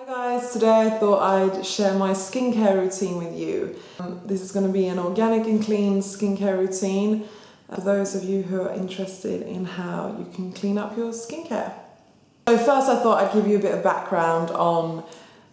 Hi guys, today I thought I'd share my skincare routine with you. This is going to be an organic and clean skincare routine for those of you who are interested in how you can clean up your skincare. So first I thought I'd give you a bit of background on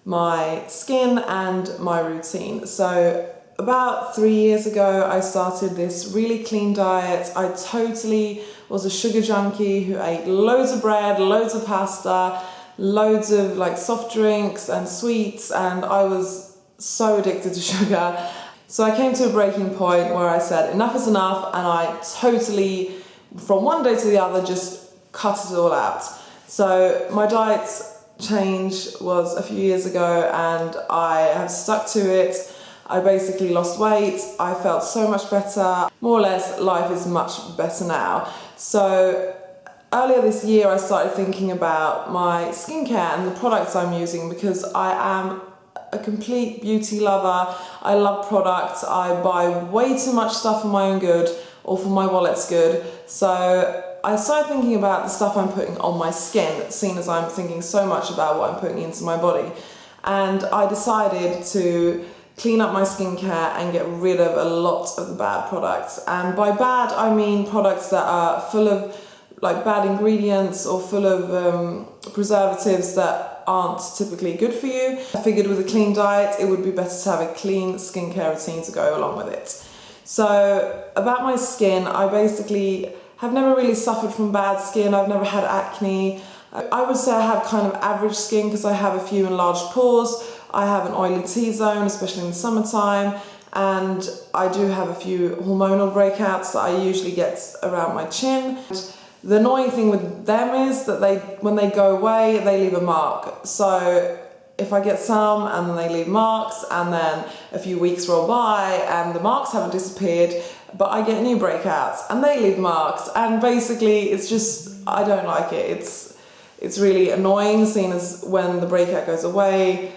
my skin and my routine. So about 3 years ago I started this really clean diet. I totally was a sugar junkie who ate loads of bread, loads of pasta, loads of like soft drinks and sweets, and I was so addicted to sugar. So I came to a breaking point where I said enough is enough, and I totally, from one day to the other, just cut it all out. So my diet change was a few years ago and I have stuck to it. I basically lost weight, I felt so much better. More or less, life is much better now. So earlier this year I started thinking about my skincare and the products I'm using, because I am a complete beauty lover. I love products. I buy way too much stuff for my own good or for my wallet's good. So I started thinking about the stuff I'm putting on my skin, seeing as I'm thinking so much about what I'm putting into my body. And I decided to clean up my skincare and get rid of a lot of the bad products. And by bad, I mean products that are full of like bad ingredients or full of preservatives that aren't typically good for you. I figured with a clean diet, it would be better to have a clean skincare routine to go along with it. So about my skin, I basically have never really suffered from bad skin. I've never had acne. I would say I have kind of average skin because I have a few enlarged pores. I have an oily T-zone, especially in the summertime, and I do have a few hormonal breakouts that I usually get around my chin. The annoying thing with them is that when they go away, they leave a mark. So if I get some and then they leave marks, and then a few weeks roll by and the marks haven't disappeared, but I get new breakouts and they leave marks, and basically it's just, I don't like it. It's really annoying, seeing as when the breakout goes away,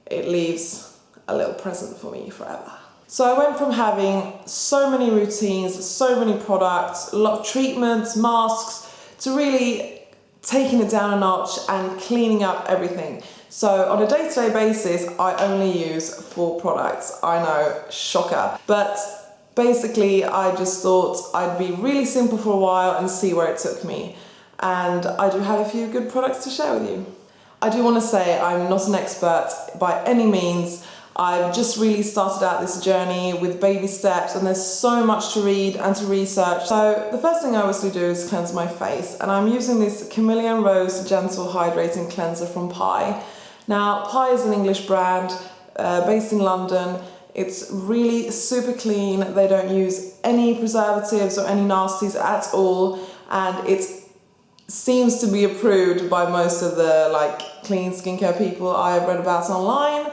it leaves a little present for me forever. So I went from having so many routines, so many products, a lot of treatments, masks, to really taking it down a notch and cleaning up everything. So on a day-to-day basis, I only use 4 products. I know, shocker. But basically, I just thought I'd be really simple for a while and see where it took me. And I do have a few good products to share with you. I do want to say I'm not an expert by any means. I've just really started out this journey with baby steps, and there's so much to read and to research. So the first thing I obviously do is cleanse my face, and I'm using this Chameleon Rose Gentle Hydrating Cleanser from Pi. Now, Pi is an English brand based in London. It's really super clean. They don't use any preservatives or any nasties at all, and it seems to be approved by most of the clean skincare people I've read about online.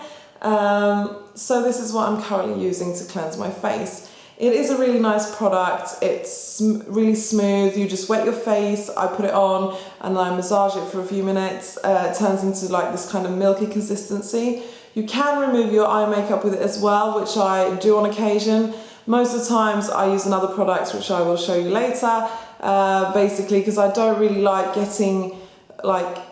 So this is what I'm currently using to cleanse my face. It is a really nice product. It's really smooth. You just wet your face, I put it on, and I massage it for a few minutes. It turns into this kind of milky consistency. You can remove your eye makeup with it as well, which I do on occasion. Most of the times I use another product, which I will show you later, basically because I don't really like getting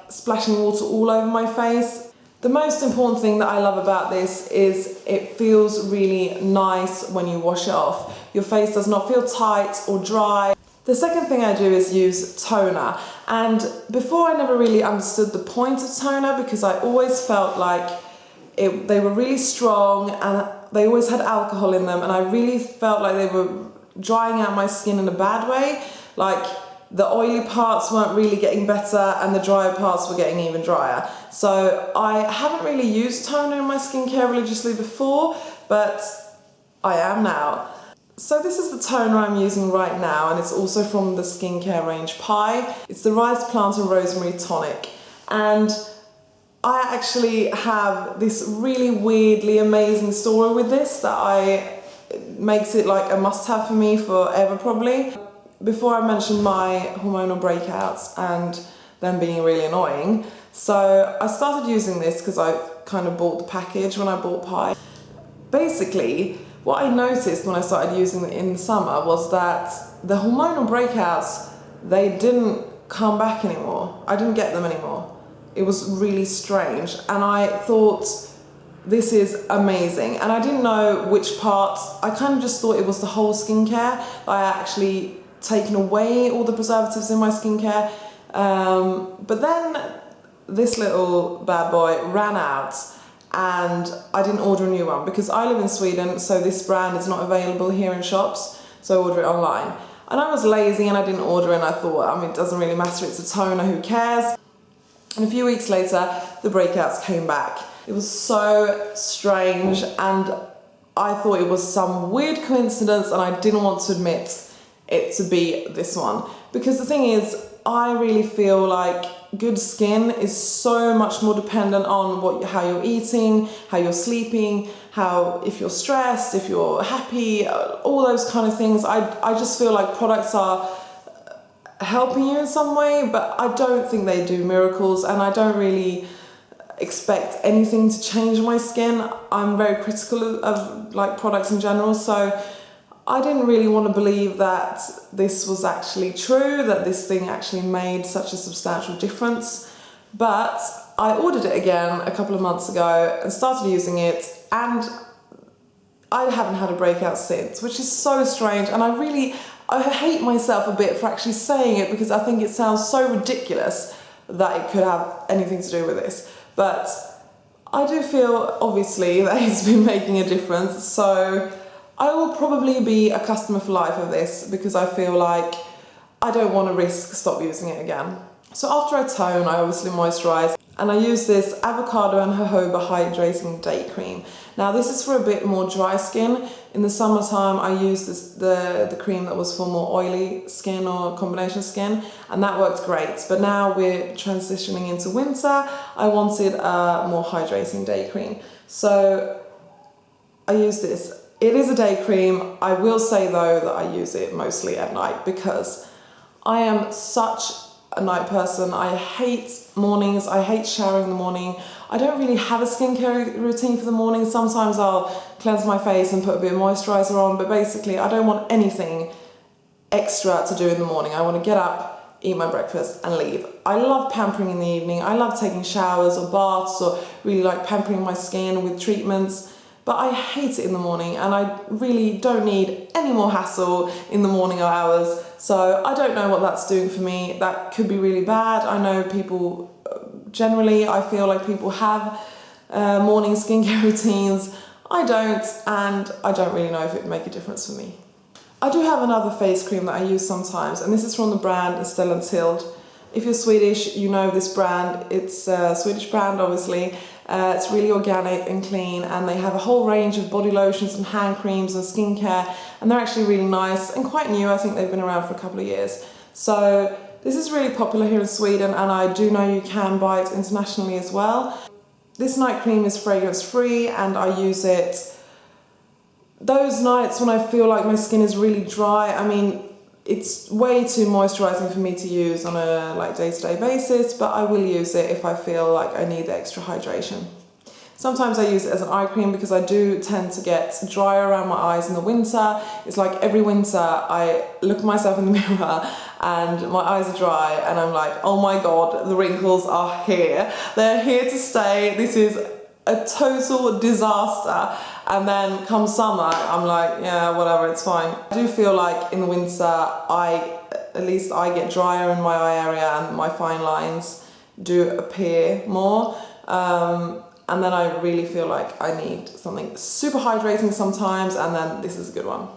splashing water all over my face. The most important thing that I love about this is it feels really nice when you wash it off. Your face does not feel tight or dry. The second thing I do is use toner. And before I never really understood the point of toner, because I always felt like they were really strong and they always had alcohol in them, and I really felt like they were drying out my skin in a bad way. The oily parts weren't really getting better and the drier parts were getting even drier. So I haven't really used toner in my skincare religiously before, but I am now. So this is the toner I'm using right now, and it's also from the skincare range Pi. It's the Rice Plant and Rosemary Tonic. And I actually have this really weirdly amazing story with this that makes it a must-have for me forever probably. Before I mentioned my hormonal breakouts and them being really annoying, so I started using this because I kind of bought the package when I bought Pi. Basically, what I noticed when I started using it in the summer was that the hormonal breakouts, they didn't come back anymore. I didn't get them anymore. it was really strange, and I thought, this is amazing. And I didn't know which parts. I kind of just thought it was the whole skincare. I actually taken away all the preservatives in my skincare. But then this little bad boy ran out, and I didn't order a new one because I live in Sweden, so this brand is not available here in shops, so I order it online. And I was lazy and I didn't order it, and I thought, I mean, it doesn't really matter, it's a toner, who cares? And a few weeks later, the breakouts came back. It was so strange, and I thought it was some weird coincidence, and I didn't want to admit it to be this one. Because the thing is, I really feel like good skin is so much more dependent on how you're eating, how you're sleeping, if you're stressed, if you're happy, all those kind of things. I just feel like products are helping you in some way, but I don't think they do miracles, and I don't really expect anything to change my skin. I'm very critical of like products in general, so I didn't really want to believe that this was actually true, that this thing actually made such a substantial difference. But I ordered it again a couple of months ago and started using it, and I haven't had a breakout since, which is so strange. And I hate myself a bit for actually saying it, because I think it sounds so ridiculous that it could have anything to do with this. But I do feel, obviously, that it's been making a difference. So I will probably be a customer for life of this, because I feel like I don't want to risk stop using it again. So after I tone, I obviously moisturise, and I use this avocado and jojoba hydrating day cream. Now this is for a bit more dry skin. In the summertime I used the cream that was for more oily skin or combination skin, and that worked great. But now we're transitioning into winter, I wanted a more hydrating day cream. So I use this. It is a day cream. I will say though that I use it mostly at night, because I am such a night person. I hate mornings, I hate showering in the morning. I don't really have a skincare routine for the morning. Sometimes I'll cleanse my face and put a bit of moisturiser on, but basically I don't want anything extra to do in the morning. I want to get up, eat my breakfast and leave. I love pampering in the evening. I love taking showers or baths, or really like pampering my skin with treatments. But I hate it in the morning, and I really don't need any more hassle in the morning hours. So I don't know what that's doing for me. That could be really bad. I know people, generally, I feel like people have morning skincare routines. I don't, and I don't really know if it would make a difference for me. I do have another face cream that I use sometimes, and this is from the brand Esthelle&Thild. If you're Swedish, you know this brand. It's a Swedish brand, obviously. It's really organic and clean, and they have a whole range of body lotions and hand creams and skincare, and they're actually really nice and quite new. I think they've been around for a couple of years. So this is really popular here in Sweden, and I do know you can buy it internationally as well. This night cream is fragrance free, and I use it those nights when I feel like my skin is really dry. I mean, it's way too moisturising for me to use on a day-to-day basis, but I will use it if I feel like I need the extra hydration. Sometimes I use it as an eye cream, because I do tend to get drier around my eyes in the winter. It's like every winter I look at myself in the mirror and my eyes are dry, and I'm like, oh my god, the wrinkles are here. They're here to stay. This is a total disaster. And then come summer, I'm like, yeah, whatever, it's fine. I do feel like in the winter, at least I get drier in my eye area, and my fine lines do appear more. And then I really feel like I need something super hydrating sometimes, and then this is a good one.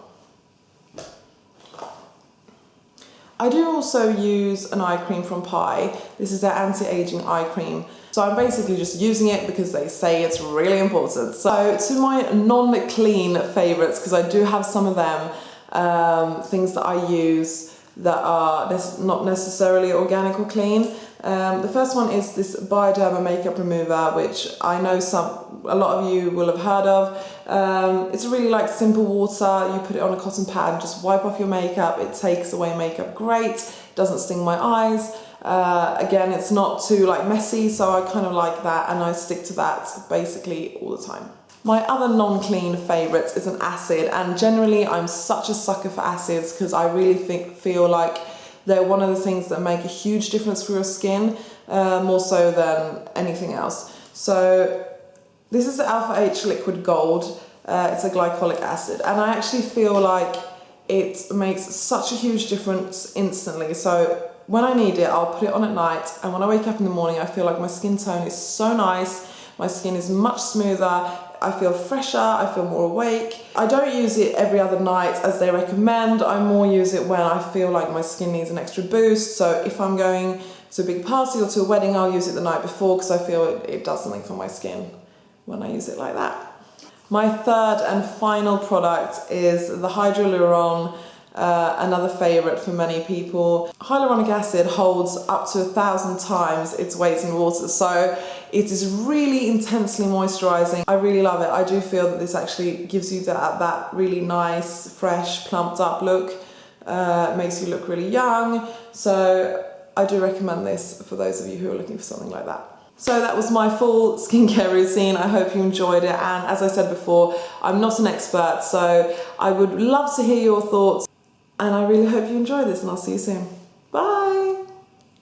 I do also use an eye cream from Pi. This is their anti-aging eye cream. So I'm basically just using it because they say it's really important. So to my non-clean favourites, because I do have some of them, things that I use that are not necessarily organic or clean. The first one is this Bioderma makeup remover, which I know a lot of you will have heard of. It's really like simple water. You put it on a cotton pad and just wipe off your makeup. It takes away makeup great, doesn't sting my eyes. Again, it's not too messy, so I kind of like that, and I stick to that basically all the time. My other non-clean favourite is an acid, and generally I'm such a sucker for acids because I really feel like they're one of the things that make a huge difference for your skin. more so than anything else. So this is the Alpha H Liquid Gold. It's a glycolic acid, and I actually feel like it makes such a huge difference instantly. So when I need it, I'll put it on at night, and when I wake up in the morning, I feel like my skin tone is so nice. My skin is much smoother. I feel fresher, I feel more awake. I don't use it every other night as they recommend. I more use it when I feel like my skin needs an extra boost. So if I'm going to a big party or to a wedding, I'll use it the night before because I feel it does something for my skin when I use it like that. My third and final product is the Hydroluron, another favourite for many people. Hyaluronic acid holds up to 1,000 times its weight in water, so it is really intensely moisturising. I really love it. I do feel that this actually gives you that really nice, fresh, plumped up look. Makes you look really young, so I do recommend this for those of you who are looking for something like that. So that was my full skincare routine. I hope you enjoyed it, and as I said before, I'm not an expert, so I would love to hear your thoughts, and I really hope you enjoy this, and I'll see you soon. Bye!